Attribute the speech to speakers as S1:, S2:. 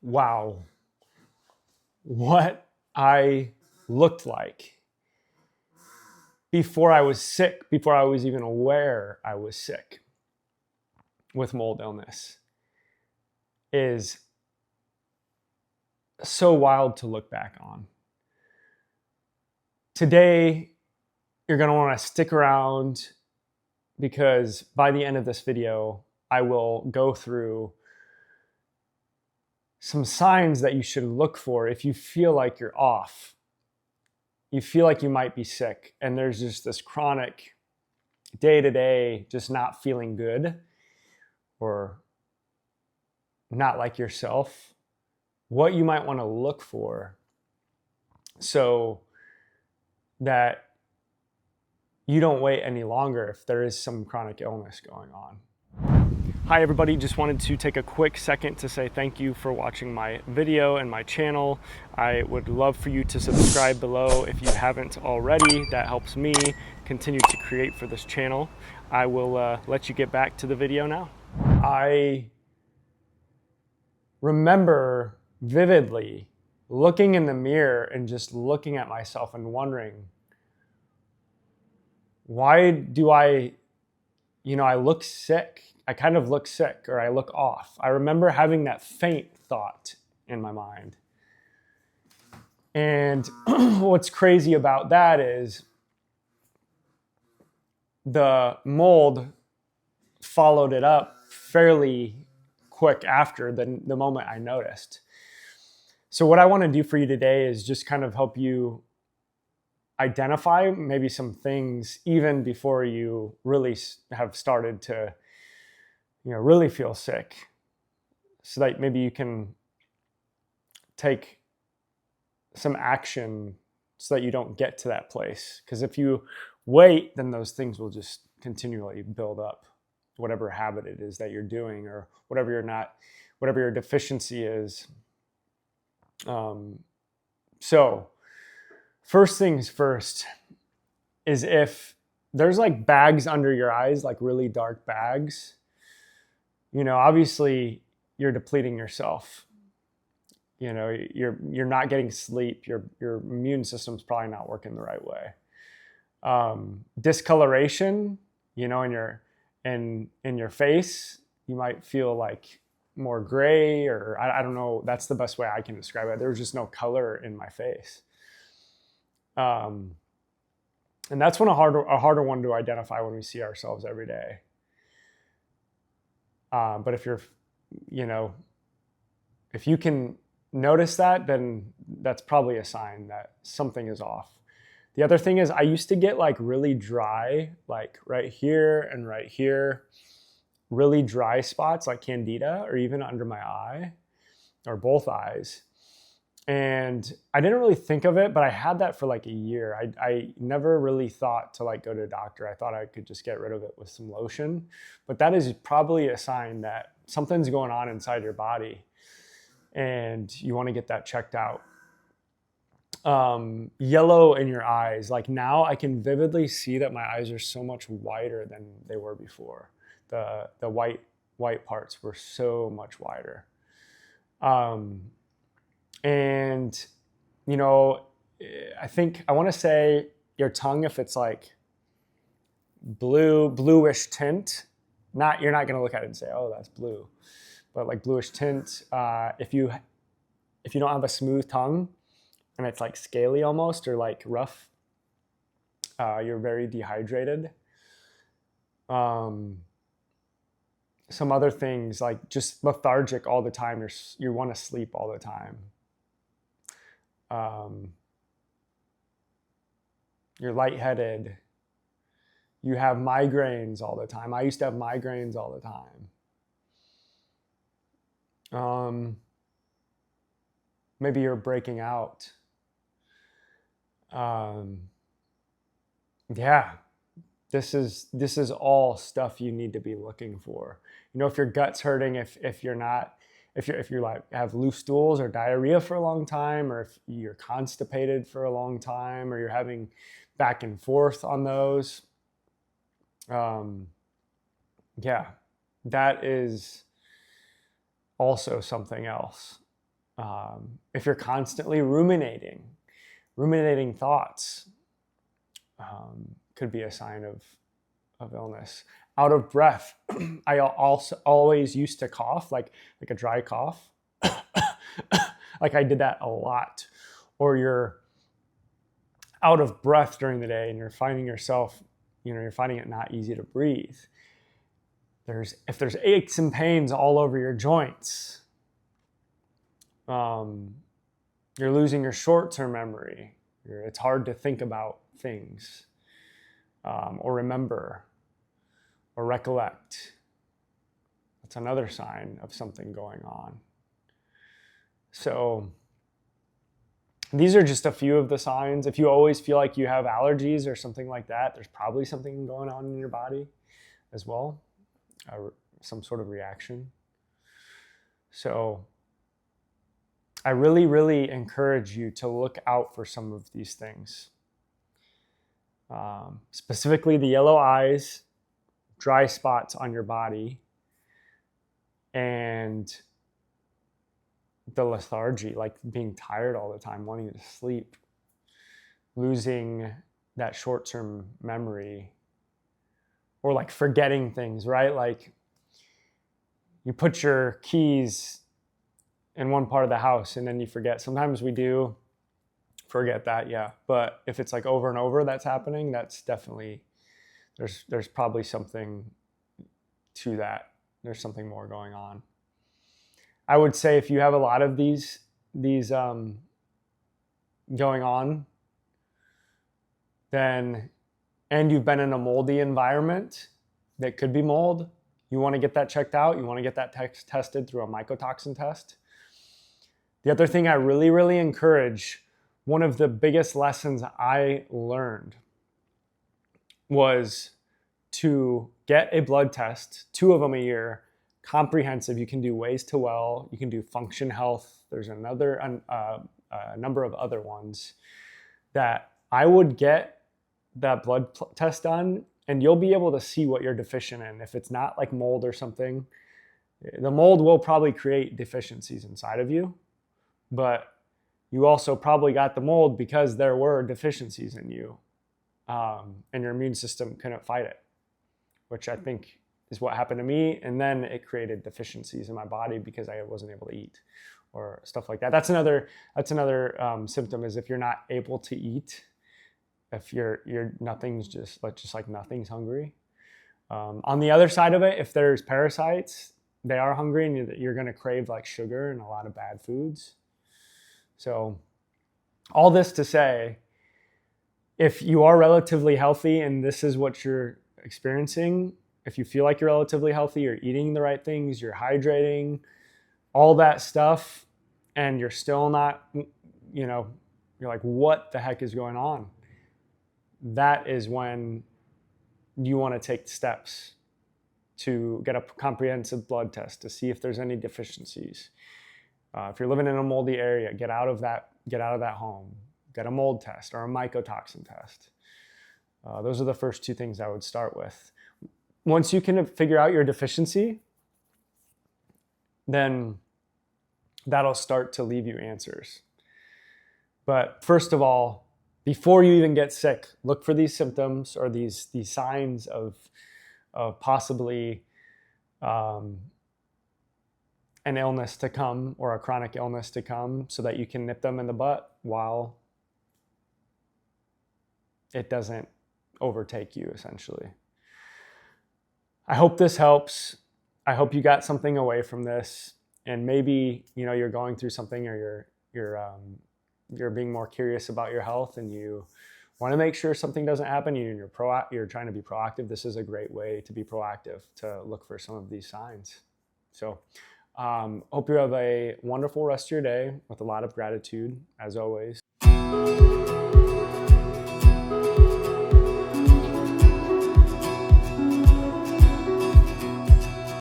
S1: wow, what I looked like before I was sick, before I was even aware I was sick with mold illness is so wild to look back on. Today, you're going to want to stick around because by the end of this video, I will go through some signs that you should look for if you feel like you're off. You feel like you might be sick, and there's just this chronic day-to-day just not feeling good or not like yourself, what you might want to look for so that you don't wait any longer if there is some chronic illness going on. Hi everybody, just wanted to take a quick second to say thank you for watching my video and my channel. I would love for you to subscribe below if you haven't already. That helps me continue to create for this channel. I will let you get back to the video now. I remember vividly looking in the mirror and just looking at myself and wondering, why do I look sick? I kind of look sick, or I look off. I remember having that faint thought in my mind. And what's crazy about that is the mold followed it up fairly quick after the moment I noticed. So what I want to do for you today is just kind of help you identify maybe some things even before you really have started to really feel sick, so that maybe you can take some action so that you don't get to that place. Because if you wait, then those things will just continually build up, whatever habit it is that you're doing or whatever your deficiency is. So first things first is if there's like bags under your eyes, like really dark bags, obviously you're depleting yourself. You're not getting sleep. Your immune system's probably not working the right way. Discoloration, in your face, you might feel like more gray, or I don't know. That's the best way I can describe it. There was just no color in my face. And that's a harder one to identify when we see ourselves every day. But if if you can notice that, then that's probably a sign that something is off. The other thing is I used to get like really dry, like right here and right here, really dry spots like candida, or even under my eye or both eyes. And I didn't really think of it, but I had that for like a year. I never really thought to like go to a doctor. I thought I could just get rid of it with some lotion, but that is probably a sign that something's going on inside your body and you want to get that checked out. Yellow in your eyes. Like now I can vividly see that my eyes are so much whiter than they were before. The white parts were so much whiter. And, I think I want to say your tongue, if it's like bluish tint, you're not going to look at it and say, oh, that's blue, but like bluish tint. If you don't have a smooth tongue and it's like scaly almost, or like rough, you're very dehydrated. Some other things, like just lethargic all the time. You want to sleep all the time. You're lightheaded. You have migraines all the time. I used to have migraines all the time. Maybe you're breaking out. Yeah, this is all stuff you need to be looking for. If your gut's hurting, if you like have loose stools or diarrhea for a long time, or if you're constipated for a long time, or you're having back and forth on those. Yeah, that is also something else. If you're constantly ruminating thoughts, could be a sign of illness. Out of breath. I also always used to cough, like a dry cough. Like I did that a lot. Or you're out of breath during the day and you're finding yourself, you're finding it not easy to breathe. If there's aches and pains all over your joints, you're losing your short-term memory. It's hard to think about things, or remember, or recollect. That's another sign of something going on. So these are just a few of the signs. If you always feel like you have allergies or something like that, there's probably something going on in your body as well, some sort of reaction. So I really, really encourage you to look out for some of these things. Specifically the yellow eyes, dry spots on your body, and the lethargy, like being tired all the time, wanting to sleep, losing that short-term memory, or like forgetting things, right? Like you put your keys in one part of the house and then you forget. Sometimes we do forget that, yeah. But if it's like over and over that's happening, that's definitely, there's probably something to that. There's something more going on. I would say if you have a lot of these going on, then, and you've been in a moldy environment that could be mold, you want to get that checked out. You want to get that tested through a mycotoxin test. The other thing I really, really encourage, one of the biggest lessons I learned was to get a blood test, 2 of them a year, comprehensive. You can do Ways to Well, you can do Function Health. There's a number of other ones that I would get that blood test done, and you'll be able to see what you're deficient in. If it's not like mold or something, the mold will probably create deficiencies inside of you, but you also probably got the mold because there were deficiencies in you, and your immune system couldn't fight it, which I think is what happened to me. And then it created deficiencies in my body because I wasn't able to eat or stuff like that. That's another symptom, is if you're not able to eat, if you're nothing's just like nothing's hungry. On the other side of it, if there's parasites, they are hungry, and you're going to crave like sugar and a lot of bad foods. So all this to say, if you are relatively healthy and this is what you're experiencing, if you feel like you're relatively healthy, you're eating the right things, you're hydrating, all that stuff, and you're still not, you're like, what the heck is going on? That is when you want to take steps to get a comprehensive blood test to see if there's any deficiencies. If you're living in a moldy area, get out of that home, get a mold test or a mycotoxin test. Those are the first 2 things I would start with. Once you can figure out your deficiency, then that'll start to leave you answers. But first of all, before you even get sick, look for these symptoms or these signs of possibly an illness to come or a chronic illness to come, so that you can nip them in the butt while it doesn't overtake you, essentially. I hope this helps. I hope you got something away from this, and maybe you're going through something, or you're being more curious about your health, and you want to make sure something doesn't happen. You're trying to be proactive. This is a great way to be proactive, to look for some of these signs. So hope you have a wonderful rest of your day with a lot of gratitude, as always.